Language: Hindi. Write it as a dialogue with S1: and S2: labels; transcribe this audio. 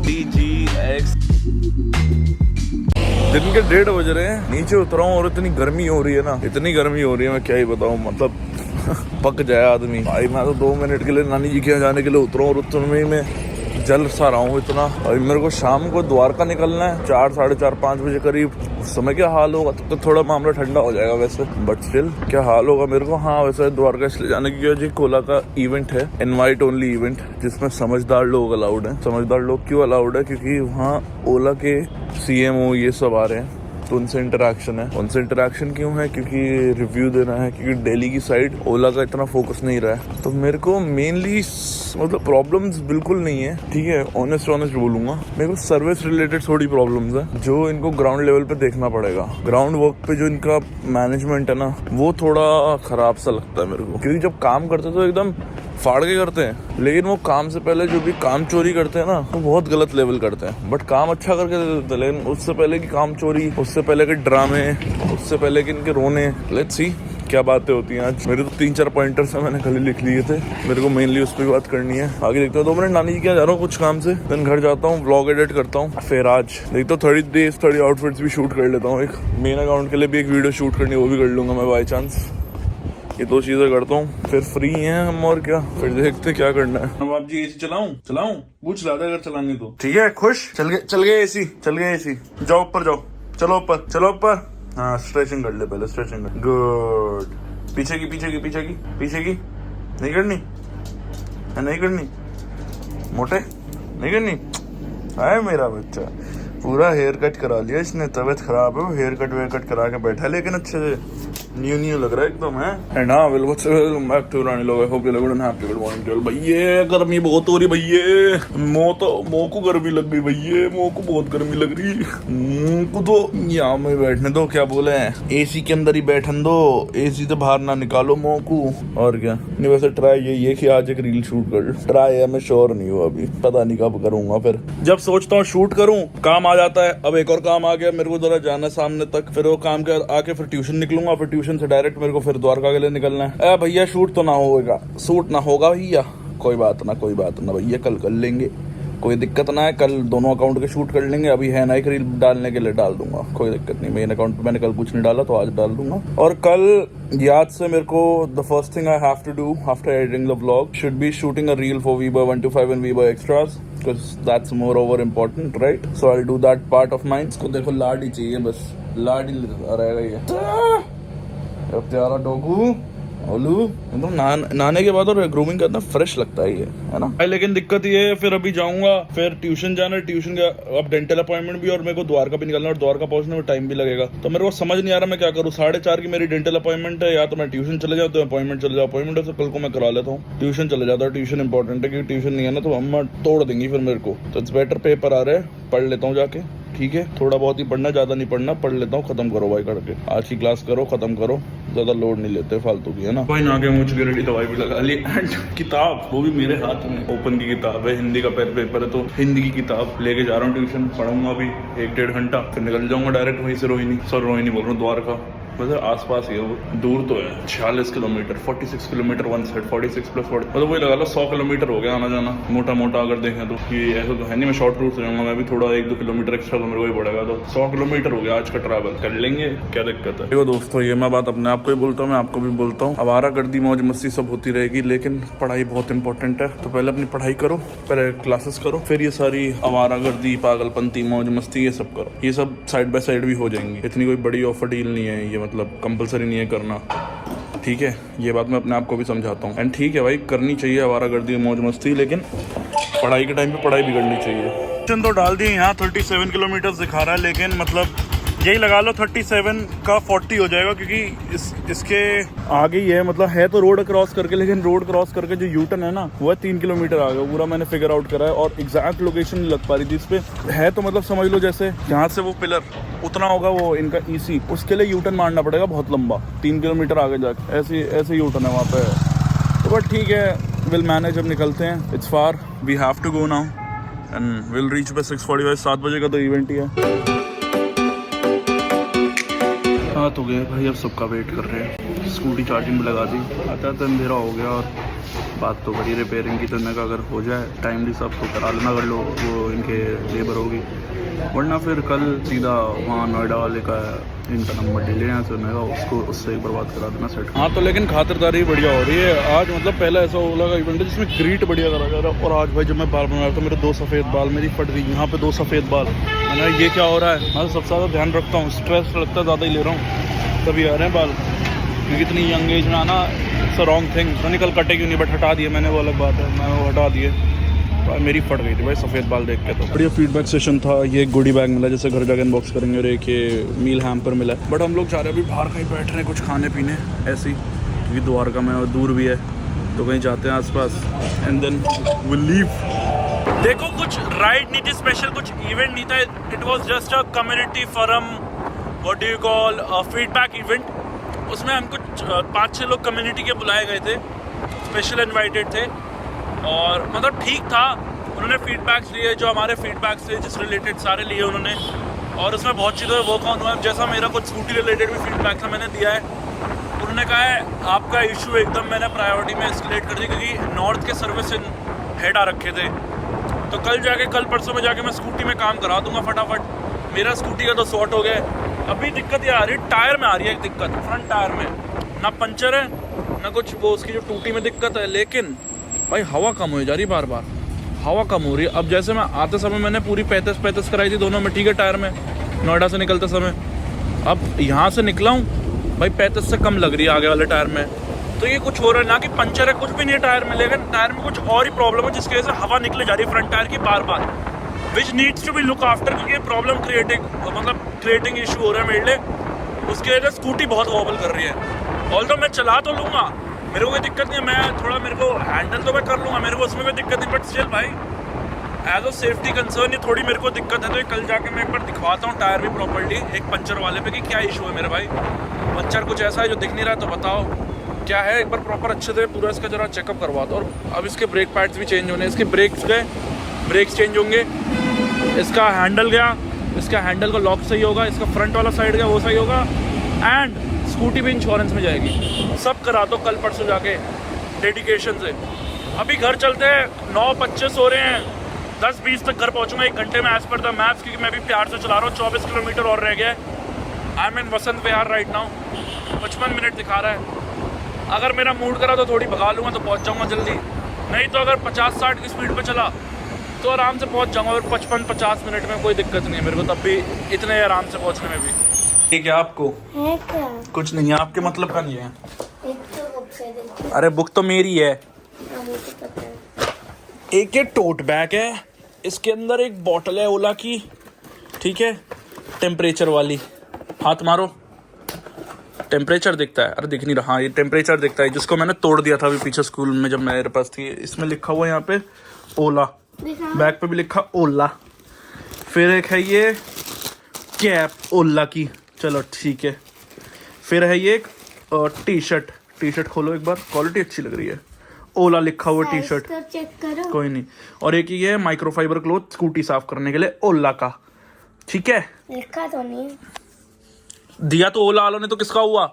S1: DGX। दिन के 1:30 बज रहे हैं, नीचे उतरा हूँ और इतनी गर्मी हो रही है ना, इतनी गर्मी हो रही है मैं क्या ही बताऊँ, मतलब पक जाए आदमी भाई। मैं तो 2 मिनट के लिए नानी जी के यहाँ जाने के लिए उतरा हूँ और उतने में जल सा रहा हूँ इतना। और मेरे को शाम को द्वारका निकलना है 4, साढ़े 4, 5 बजे करीब। उस समय क्या हाल होगा, तो थोड़ा मामला ठंडा हो जाएगा वैसे, बट स्टिल क्या हाल होगा मेरे को। हाँ वैसे द्वारका इसलिए जाने की वजह ओला का इवेंट है, इनवाइट ओनली इवेंट, जिसमें समझदार लोग अलाउड हैं। समझदार लोग क्यों अलाउड है, क्योंकि वहाँ ओला के CMO ये सब आ रहे हैं, तो उनसे इंटरेक्शन है। उनसे इंटरेक्शन क्यों है, क्योंकि रिव्यू देना है, क्योंकि दिल्ली की साइड ओला का इतना फोकस नहीं रहा है। तो मेरे को मेनली मतलब प्रॉब्लम्स बिल्कुल नहीं है, ठीक है, ऑनेस्ट बोलूंगा। मेरे को सर्विस रिलेटेड थोड़ी प्रॉब्लम्स है, जो इनको ग्राउंड लेवल पे देखना पड़ेगा। ग्राउंड वर्क पे जो इनका मैनेजमेंट है ना, वो थोड़ा खराब सा लगता है मेरे को। क्योंकि जब काम करते तो एकदम फाड़ के करते हैं, लेकिन वो काम से पहले जो भी काम चोरी करते हैं ना, वो बहुत गलत लेवल करते हैं। बट काम अच्छा करके दे देते हैं, लेकिन उससे पहले की काम चोरी, उससे पहले के ड्रामे, उससे पहले के इनके रोने। लेट्स सी क्या बातें होती हैं आज। मेरे तो 3-4 पॉइंटर्स हैं, मैंने कल ही लिख लिए थे, मेरे को मेनली उस पर बात करनी है। आगे देखते हैं, 2 मिनट नानी जी क्या जा रहा हूँ कुछ काम से, देन घर जाता हूँ, व्लॉग एडिट करता हूँ, फिर आज देखता हूँ 30 आउटफिट्स भी शूट कर लेता हूँ। एक मेन अकाउंट के लिए भी एक वीडियो शूट करनी, वो भी कर लूंगा मैं बाई चांस। ये 2 चीजें करता हूँ, फिर फ्री हैं हम, और क्या, फिर देखते क्या करना है। अब आप जी AC चलाऊं पूछ ला दे अगर चलानी तो ठीक है। खुश चल गए AC, जाओ ऊपर जाओ, चलो ऊपर। हाँ स्ट्रेचिंग कर ले पहले, स्ट्रेचिंग कर, गुड। पीछे की नहीं करनी मोटे नहीं करनी। है मेरा बच्चा, पूरा हेयर कट करा लिया इसने, तबीयत खराब है, हेयर कट करा के बैठा है, लेकिन अच्छे से न्यू लग रहा है एकदम है। एंड हाँ वेलकम बैक टू रानी लोग, I hope you good and happy good morning to all. भैया गर्मी बहुत हो रही भैया, मो को गर्मी लग गई भैया, मो को बहुत गर्मी लग रही को, तो यहाँ में बैठने दो, क्या बोले AC के अंदर ही बैठन दो, AC से बाहर ना निकालो मो को। और क्या नहीं, वैसे ट्राई यही है कि आज एक रील शूट कर, ट्राई है, मैं श्योर नहीं हूँ अभी, पता नहीं कब करूंगा। फिर जब सोचता हूँ शूट करूँ, काम आ जाता है। अब एक और काम आ गया, मेरे को जरा जाना है सामने तक, फिर वो काम के आके फिर ट्यूशन निकलूंगा, फिर ट्यूशन से डायरेक्ट मेरे को फिर द्वारका के लिए निकलना है। भैया शूट तो ना होगा भैया, कोई बात ना भैया, कल कर लेंगे, कोई दिक्कत ना है। कल दोनों अकाउंट के शूट कर लेंगे, अभी है ना एक रील डालने के लिए डाल दूंगा, कोई दिक्कत नहीं। मेन अकाउंट पे मैंने कल कुछ नहीं डाला, तो आज डाल दूंगा। और कल याद से मेरे को the first thing I have to do after editing the vlog should be shooting a reel for VBoy 125 and VBoy Extras, because that's more over important, right? So I'll do that part of mine. इसको देखो लाड ही चाहिए, बस लाड ही रहेगा ये। अब प्यारा डॉगू ओलू एकदम नहाने के बाद और ग्रूमिंग करना फ्रेश लगता है ये, है ना। लेकिन दिक्कत ये है, फिर अभी जाऊंगा, फिर ट्यूशन जाना है, ट्यूशन का अब डेंटल अपॉइंटमेंट भी, और मेरे को द्वारका भी निकलना, और द्वारका पहुंचने में टाइम भी लगेगा। तो मेरे को समझ नहीं आ रहा मैं क्या करूँ। 4:30 की मेरी डेंटल अपॉइंटमेंट है, या तो मैं ट्यूशन चले जाऊँ, तो अपॉइंटमेंट है तो कल को मैं करा लेता हूँ, ट्यूशन चले जाता हूँ। ट्यूशन इंपॉर्टेंट है, क्योंकि ट्यूशन नहीं है ना तो अम्मा तोड़ देंगी फिर मेरे को। तो इट्स बेटर, पेपर आ रहे हैं, पढ़ लेता हूँ जाके, ठीक है। थोड़ा बहुत ही पढ़ना, ज्यादा नहीं पढ़ना, पढ़ लेता हूँ, खत्म करो भाई करके, आज की क्लास करो, खत्म करो, ज्यादा लोड नहीं लेते फालतू की, है ना भाई। ना के मुझ की रेडी दवाई भी लगा ली, एंड किताब वो भी मेरे हाथ में, ओपन की किताब है, हिंदी का पेपर है, तो हिंदी की किताब लेके जा रहा हूँ ट्यूशन, पढ़ूंगा अभी 1-1.5 घंटा, फिर निकल जाऊंगा डायरेक्ट वहीं से रोहिणी बोल रहा हूँ, द्वारका। वैसे आसपास ही है, वो दूर तो है, 46 किलोमीटर, 46 किलोमीटर वन साइड, 46 + 40, मतलब वही लगा लो 100 किलोमीटर हो गया आना जाना, मोटा अगर देखें तो। कि ऐसा तो है नहीं मैं शॉर्ट रूट से जाऊंगा, मैं भी थोड़ा 1-2 किलोमीटर एक्स्ट्रा तो मेरे को ही पड़ेगा, तो 100 किलोमीटर हो गया आज का ट्रैवल, कर लेंगे, क्या दिक्कत है। देखो दोस्तों, ये मैं बात अपने आप को ही बोलता हूँ, मैं आपको भी बोलता हूँ, आवारागर्दी मौज मस्ती सब होती रहेगी, लेकिन पढ़ाई बहुत इंपॉर्टेंट है। तो पहले अपनी पढ़ाई करो, पहले क्लासेस करो, फिर ये सारी आवारागर्दी, पागलपंती, मौज मस्ती ये सब करो, ये सब साइड बाय साइड भी हो जाएंगी। इतनी कोई बड़ी ऑफर डील नहीं है ये, मतलब कंपलसरी नहीं है करना, ठीक है। ये बात मैं अपने आप को भी समझाता हूँ। एंड ठीक है भाई, करनी चाहिए आवारागर्दी मौज मस्ती, लेकिन पढ़ाई के टाइम पे पढ़ाई भी करनी चाहिए। तो डाल दिए यहाँ 37 किलोमीटर दिखा रहा है, लेकिन मतलब यही लगा लो 37 का 40 हो जाएगा, क्योंकि इसके आगे ही है, मतलब है तो रोड क्रॉस करके, लेकिन रोड क्रॉस करके जो यूटर्न है ना, वो है 3 किलोमीटर आगे, पूरा मैंने फिगर आउट करा है, और एग्जैक्ट लोकेशन नहीं लग पा रही थी इस पे है। तो मतलब समझ लो जैसे यहाँ से वो पिलर उतना होगा वो इनका EC, उसके लिए यूटर्न मारना पड़ेगा बहुत लंबा, 3 किलोमीटर आगे जाके, ऐसे यूटर्न है वहाँ पे। तो बट ठीक है, विल मैनेज, अब निकलते हैं, it's far, we have to go now and will reach by 6:45, 7 बजे का तो इवेंट ही है। हाँ तो गए भाई, अब सबका वेट कर रहे हैं, स्कूटी चार्जिंग में लगा दी, आता अंधेरा हो गया, और बात तो करी रिपेयरिंग की, तो इन्होंने कहा अगर हो जाए टाइमली सब तो करा लेना, अगर लो वो इनके लेबर होगी, वरना फिर कल सीधा वहाँ नोएडा वाले का इनका नंबर ले लेना, तो उन्होंने कहा उसको उससे एक बार बात करा देना सेट। हाँ तो लेकिन खातिरदारी बढ़िया हो रही है आज, मतलब पहले ऐसा ओला का इवेंट है जिसमें ग्रीट बढ़िया करा जा रहा है। और आज भाई जब मैं बाल बना रहा था, मेरे 2 सफ़ेद बाल मेरी फट गई, यहाँ पे 2 सफ़ेद बाल, मैंने ये क्या हो रहा है। मैं सबसे ज़्यादा ध्यान रखता हूँ, स्ट्रेस लगता है ज़्यादा ही ले रहा हूँ, तभी आ रहे हैं बाल, क्योंकि इतनी यंग एज में आना इट्स अ रॉन्ग थिंग। तो निकल कटे क्यों नहीं, बट हटा दिए मैंने, वो अलग बात है, मैं वो हटा दिए। तो मेरी फट गई थी भाई सफ़ेद बाल देख के। तो बढ़िया फीडबैक सेशन था। ये एक गुडी बैग मिला जैसे घर जाकर अनबॉक्स करेंगे, और एक ये मील हैम्पर मिला। बट हम लोग जा रहे हैं अभी बाहर कहीं बैठ रहे हैं कुछ खाने पीने ऐसे ही, क्योंकि द्वारका में और दूर भी है, तो कहीं जाते हैं आसपास एंड देन विल लीव। देखो कुछ राइड नहीं थी स्पेशल, कुछ इवेंट नहीं था, it was just a community forum, what do you call feedback event. उसमें हम कुछ 5-6 लोग कम्युनिटी के बुलाए गए थे, स्पेशल इनवाइटेड थे, और मतलब ठीक था। उन्होंने फीडबैक्स लिए जो हमारे फीडबैक्स थे जिस रिलेटेड सारे लिए उन्होंने, और उसमें बहुत चीज़ों वर्क ऑन हुआ। जैसा मेरा कुछ स्कूटी रिलेटेड भी फीडबैक था मैंने दिया है, उन्होंने कहा है आपका इशू एकदम मैंने प्रायोरिटी में एस्केलेट कर दी, क्योंकि नॉर्थ के सर्विस हेड आ रखे थे। तो कल परसों में जाके मैं स्कूटी में काम करा दूंगा फटाफट। मेरा स्कूटी का तो सॉर्ट हो गया। अभी दिक्कत ये आ रही है, टायर में आ रही है एक दिक्कत, फ्रंट टायर में ना पंचर है ना कुछ, वो उसकी जो टूटी में दिक्कत है। लेकिन भाई हवा कम हो जा रही, बार बार हवा कम हो रही है। अब जैसे मैं आते समय मैंने पूरी 35 कराई थी दोनों में, ठीक है, टायर में, नोएडा से निकलते समय। अब यहाँ से निकला हूँ भाई 35 से कम लग रही है आगे वाले टायर में। तो ये कुछ हो रहा है ना कि पंचर है, कुछ भी नहीं है टायर में, लेकिन टायर में कुछ और ही प्रॉब्लम है जिसकी वजह से हवा निकले जा रही है फ्रंट टायर की बार बार, which needs to be look after, क्योंकि ये प्रॉब्लम क्रिएटिंग इशू हो रहा है मेरे लिए। उसकी वजह से स्कूटी बहुत वॉबल कर रही है। ऑल्दो मैं चला तो लूँगा, मेरे को कोई दिक्कत नहीं है, मैं थोड़ा मेरे को हैंडल तो मैं कर लूँगा, मेरे को उसमें कोई दिक्कत नहीं, बट स्टिल भाई एज अ सेफ्टी कंसर्न ये थोड़ी मेरे को दिक्कत है। तो ये कल जाके मैं एक बार दिखवाता हूँ टायर भी प्रॉपर्ली एक पंचर वाले पे कि क्या इशू है मेरे भाई। पंचर कुछ ऐसा है जो दिख नहीं रहा है तो बताओ क्या है, एक बार प्रॉपर अच्छे से पूरा इसका जरा चेकअप करवाता हूँ। और अब इसके ब्रेक पैड्स भी चेंज होने, इसके ब्रेक्स चेंज होंगे, इसका हैंडल गया, इसका हैंडल का लॉक सही होगा, इसका फ्रंट वाला साइड गया वो सही होगा, एंड स्कूटी भी इंश्योरेंस में जाएगी। सब करा दो कल परसों जाके डेडिकेशन से। अभी घर चलते हैं, 9:25 हो रहे हैं, 10:20 तक घर पहुंचूंगा 1 घंटे में एज पर द मैप्स, क्योंकि मैं भी प्यार से चला रहा हूँ। 24 किलोमीटर और रह गया है। I am in Vasant Vihar right now, 55 minute दिखा रहा है। अगर मेरा मूड करा तो थोड़ी भगा लूँगा तो पहुँच जाऊँगा जल्दी, नहीं तो अगर 50-60 की स्पीड पर चला तो आराम से पहुँच जाऊँगा। और 55-50 मिनट में कोई दिक्कत नहीं है मेरे को, तब भी इतने आराम से पहुँचने में भी। ठीक है आपको
S2: है क्या?
S1: कुछ नहीं है, आपके मतलब का नहीं है।
S2: एक तो बुक से देखी।
S1: अरे बुक तो मेरी है।
S2: मुझे तो पता है।
S1: एक ये टोट बैग है, इसके अंदर एक बॉटल है ओला की, ठीक है, टेम्परेचर वाली। हाथ मारो, टेम्परेचर दिखता है। अरे दिख नहीं रहा, हाँ ये टेम्परेचर दिखता है, जिसको मैंने तोड़ दिया था अभी पीछे स्कूल में जब मेरे पास थी। इसमें लिखा हुआ है यहाँ पे ओला, बैग पे भी लिखा ओला। फिर एक है ये कैप ओला की, चलो ठीक है। फिर है ये एक टी शर्ट खोलो एक बार, क्वालिटी अच्छी लग रही है, ओला लिखा हुआ टी शर्ट,
S2: तो चेक करो।
S1: कोई नहीं। और एक ये माइक्रोफाइबर क्लॉथ स्कूटी साफ करने के लिए ओला का, ठीक है।
S2: लिखा तो नहीं है।
S1: दिया तो ओला वालों ने, तो किसका हुआ?